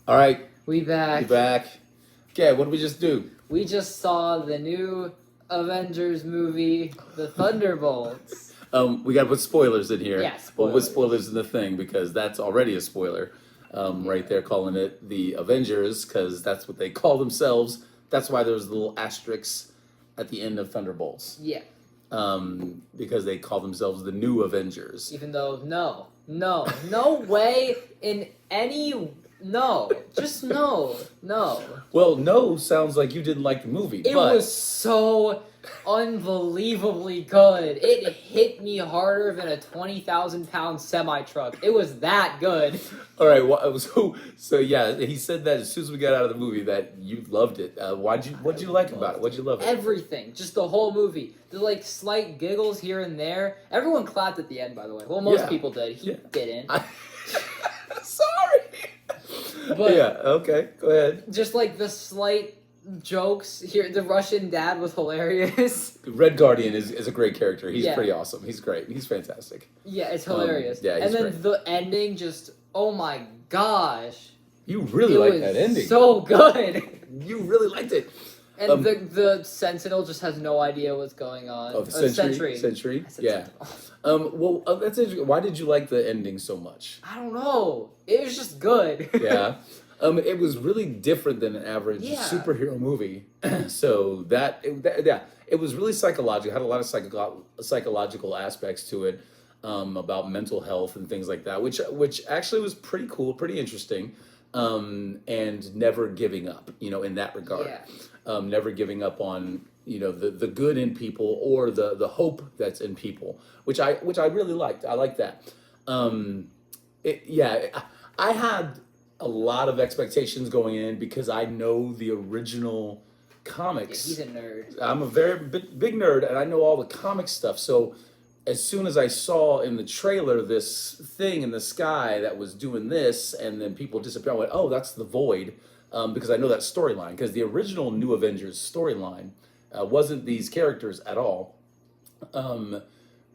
All right, We we back. back. Okay, what did we just do? We just saw the new Avengers movie, The Thunderbolts. We got to put spoilers in here. Yeah, We'll put spoilers. spoilers in the thing because that's already a spoiler. Right there, calling it the Avengers because that's what they call themselves. That's why there's little asterisks at the end of Thunderbolts Yeah. because they call themselves the New Avengers. Even though, no way in any, just no. Well, no sounds like you didn't like the movie. It but was so unbelievably good. It hit me harder than a 20,000-pound semi-truck. It was that good. All right. Well, so yeah, he said that as soon as we got out of the movie that you loved it. What'd you like about it? What'd you love it? Everything, just the whole movie. The slight giggles here and there. Everyone clapped at the end, by the way. Well, most people did. He didn't. Sorry. But yeah. Okay. Go ahead. just the slight jokes here. The Russian dad was hilarious. Red Guardian is a great character. He's Yeah. pretty awesome. He's great. He's fantastic. Yeah, it's hilarious. Yeah, and he's then great. the ending, just oh my gosh, You really it like was that ending. so good. You really liked it. And the Sentinel just has no idea what's going on. Oh, the Sentry. I said Yeah. Sentinel. That's interesting. Why did you like the ending so much? I don't know. It was just good. Yeah. It was really different than an average superhero movie. So it was really psychological. It had a lot of psychological aspects to it, about mental health and things like that, which actually was pretty cool, pretty interesting, and never giving up. In that regard, never giving up on the good in people or the hope that's in people, which I really liked. I like that. I had a lot of expectations going in because I know the original comics. He's a nerd. I'm a very big nerd, and I know all the comic stuff. So as soon as I saw in the trailer this thing in the sky that was doing this, and then people disappear, I went, "Oh, that's the Void," because I know that storyline. Because the original New Avengers storyline wasn't these characters at all.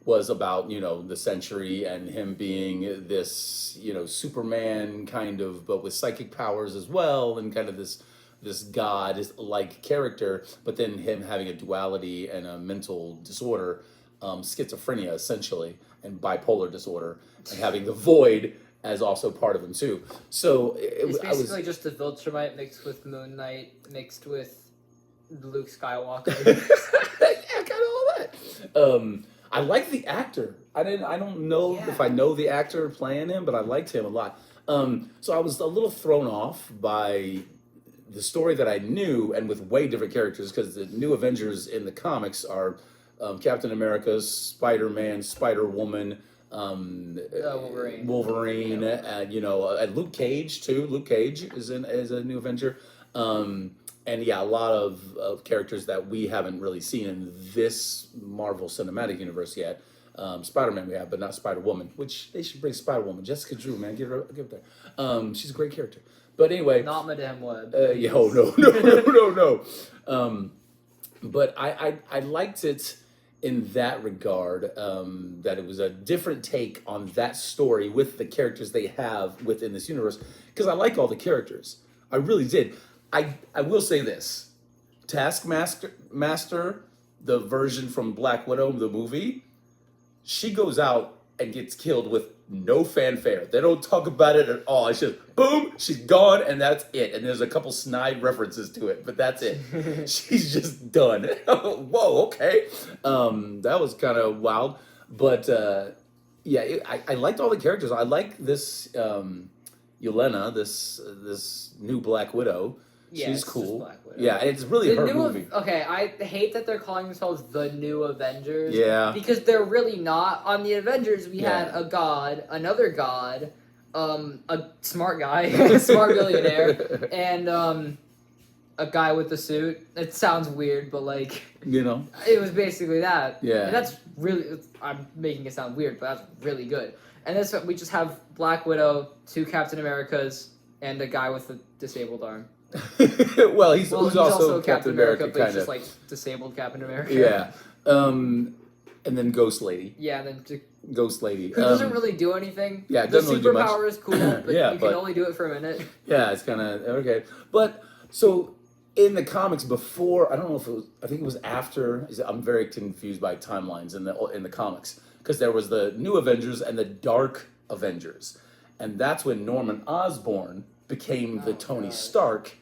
Was about the Century and him being this Superman kind of, but with psychic powers as well, and kind of this god-like character, but then him having a duality and a mental disorder, schizophrenia essentially, and bipolar disorder, and having the Void as also part of him too. So it's basically just the Viltrumite mixed with Moon Knight mixed with Luke Skywalker. yeah, kind of all that. I like the actor. I don't know if I know the actor playing him, but I liked him a lot. So I was a little thrown off by the story that I knew, and with way different characters, because the New Avengers in the comics are Captain America, Spider-Man, Spider-Woman, Wolverine, and Luke Cage too. Luke Cage is a New Avenger. And yeah, a lot of characters that we haven't really seen in this Marvel Cinematic Universe yet. Spider-Man we have, but not Spider-Woman, which they should bring Spider-Woman. Jessica Drew, man, give her there. She's a great character. But anyway. Not Madame Web. No. But I liked it in that regard, that it was a different take on that story with the characters they have within this universe. Because I like all the characters. I really did. I will say this. Taskmaster, the version from Black Widow, the movie, she goes out and gets killed with no fanfare. They don't talk about it at all. It's just, boom, she's gone, and that's it. And there's a couple snide references to it, but that's it. She's just done. Whoa, okay. That was kind of wild. But, I liked all the characters. I like this Yelena, this new Black Widow. Yeah, she's cool. Black Widow. Yeah, and it's really her movie. Okay, I hate that they're calling themselves the New Avengers. Yeah. Because they're really not. On the Avengers, we had a god, another god, a smart guy, a smart billionaire, and a guy with a suit. It sounds weird, but it was basically that. Yeah. And that's really. I'm making it sound weird, but that's really good. And that's what we just have Black Widow, two Captain Americas, and a guy with a disabled arm. Well, he's also Captain America, but he's just disabled Captain America. Yeah. And then Ghost Lady. Yeah, and then Ghost Lady. Who doesn't really do anything. Yeah, it the doesn't really do much. superpower is cool, but Yeah, you can only do it for a minute. Yeah, it's kind of okay. But so in the comics before, I don't know if it was. I think it was after. I'm very confused by timelines in the comics because there was the New Avengers and the Dark Avengers, and that's when Norman Osborn became the Tony Stark,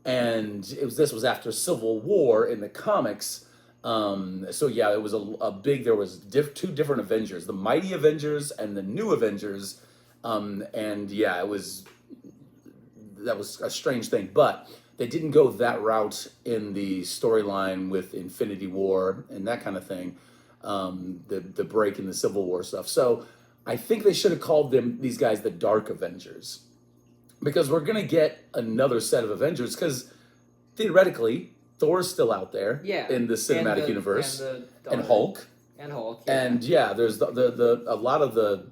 and this was after Civil War in the comics. So yeah, it was a big. There was two different Avengers, the Mighty Avengers and the New Avengers, and yeah, that was a strange thing, but they didn't go that route in the storyline with Infinity War and that kind of thing, the break in the Civil War stuff. So I think they should have called these guys the Dark Avengers, because we're gonna get another set of Avengers, because theoretically Thor's still out there in the cinematic universe, and Hulk. And Hulk. And yeah, there's a lot of the,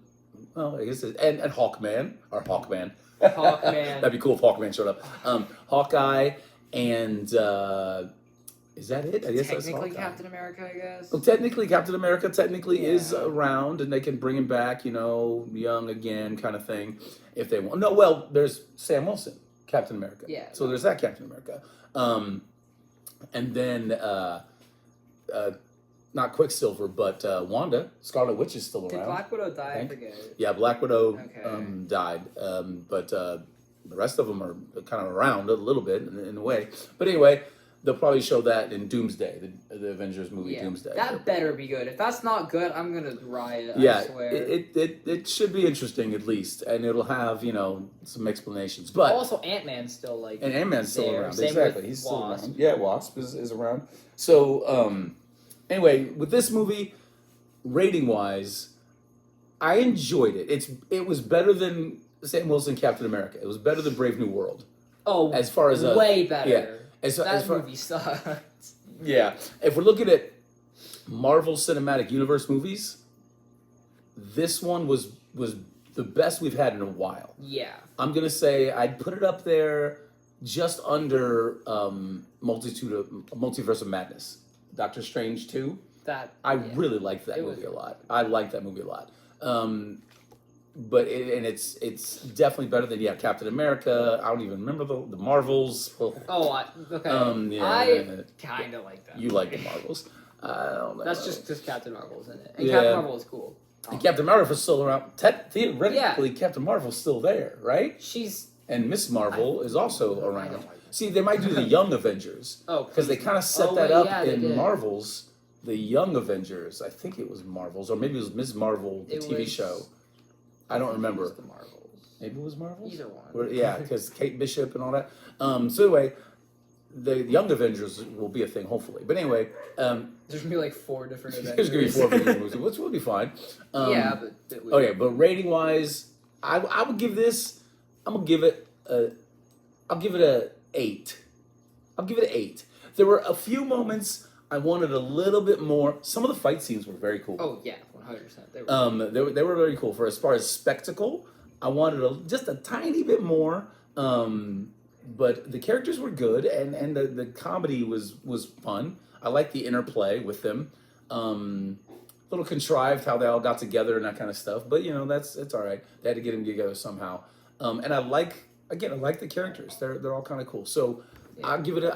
well, I guess and Hawkman. Hawkman. That'd be cool if Hawkman showed up. Hawkeye and is that it? I guess technically Captain America, I guess. Well, technically Captain America is around, and they can bring him back, young again, kind of thing, if they want. No, well, there's Sam Wilson, Captain America. Yeah. So there's that Captain America. And then not Quicksilver, but Wanda, Scarlet Witch is still around. Did Black Widow die? I forget. Yeah, Black Widow died, but the rest of them are kind of around a little bit in a way. But anyway, they'll probably show that in Doomsday, the Avengers movie Doomsday. That better be good. If that's not good, I'm gonna riot. Yeah, I swear. It should be interesting at least, and it'll have some explanations. But also Ant-Man's still and Ant-Man's still around. Same exactly, with he's Wasp. still around. Yeah, Wasp is around. So anyway, with this movie, rating wise, I enjoyed it. It was better than Sam Wilson Captain America. It was better than Brave New World. Oh, as far as way better. Yeah. That movie sucked. Yeah. If we're looking at Marvel Cinematic Universe movies, this one was the best we've had in a while. Yeah. I'm gonna say I'd put it up there just under Multiverse of Madness. Doctor Strange 2. I really liked that movie a lot. I liked that movie a lot. But it's definitely better than Captain America. I don't even remember the Marvels. Okay. Yeah, I kind of like that. You like the Marvels? I don't know. That's just because Captain Marvel's in it, and Captain Marvel is cool. And Captain Marvel's still around. Theoretically, Captain Marvel's still there, right? And Miss Marvel is also around. See, they might do the Young Avengers. Because they kind of set that up in Marvel's. The Young Avengers. I think it was Marvel's, or maybe it was Miss Marvel, the TV show. I don't remember. It was the Marvels. Maybe it was Marvels? Either one. Yeah, because Kate Bishop and all that. So anyway, the Young Avengers will be a thing, hopefully. But anyway... there's going to be like 4 different Avengers. There's going to be 4 Avengers movies, which will be fine. But... Okay, but rating-wise, I would give this... I'm going to give it a... I'll give it a 8. I'll give it an 8. There were a few moments I wanted a little bit more. Some of the fight scenes were very cool. Oh, yeah. 100%. They were very cool. For as far as spectacle, I wanted just a tiny bit more. But the characters were good, and the comedy was fun. I liked the interplay with them. A little contrived how they all got together and that kind of stuff. But it's all right. They had to get them together somehow. And I like the characters. They're all kind of cool. So I'll give it an 8.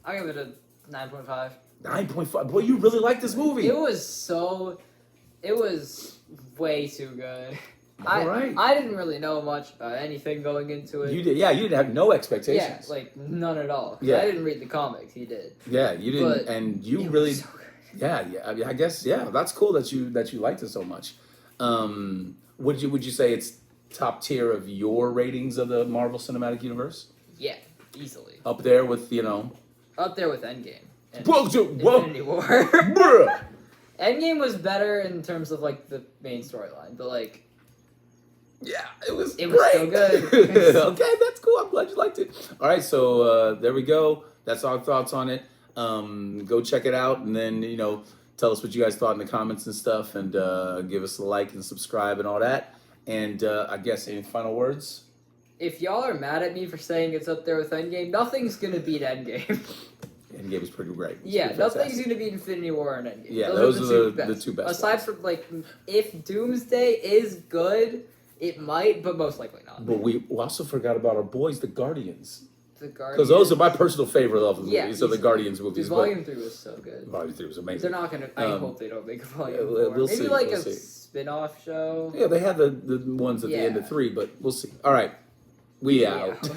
I'll give it a 9.5. 9.5. Boy, you really like this movie. It was way too good. All right. I didn't really know much about anything going into it. You did, you didn't have no expectations. Yeah, none at all. I didn't read the comics. He did. Yeah, you didn't, but and you really. So yeah. I guess that's cool that you liked it so much. Would you say it's top tier of your ratings of the Marvel Cinematic Universe? Yeah, easily. Up there with Up there with Endgame. Whoa! Infinity War. Bruh. Endgame was better in terms of the main storyline, but yeah, it was great. Still good. Okay, that's cool. I'm glad you liked it. All right, so there we go. That's our thoughts on it. Go check it out, and then tell us what you guys thought in the comments and stuff, and give us a like and subscribe and all that. And I guess any final words? If y'all are mad at me for saying it's up there with Endgame, nothing's gonna beat Endgame. Endgame was pretty great. Yeah, pretty nothing's fantastic. going to beat Infinity War and Endgame. Yeah, those those are are the two best Aside ones. from, like, if Doomsday is good, it might, but most likely not. But we also forgot about our boys, the Guardians. The Guardians. Because those are my personal favorite of the movies, Yeah, so the Guardians Dude, movies. Volume 3 was so good. Volume 3 was amazing. They're not going to... I hope they don't make a Volume yeah, 4. we'll Maybe see, like we'll a see. spin-off show. Yeah, they had the ones at the end of Yeah. 3, but we'll see. All right, we Yeah. out.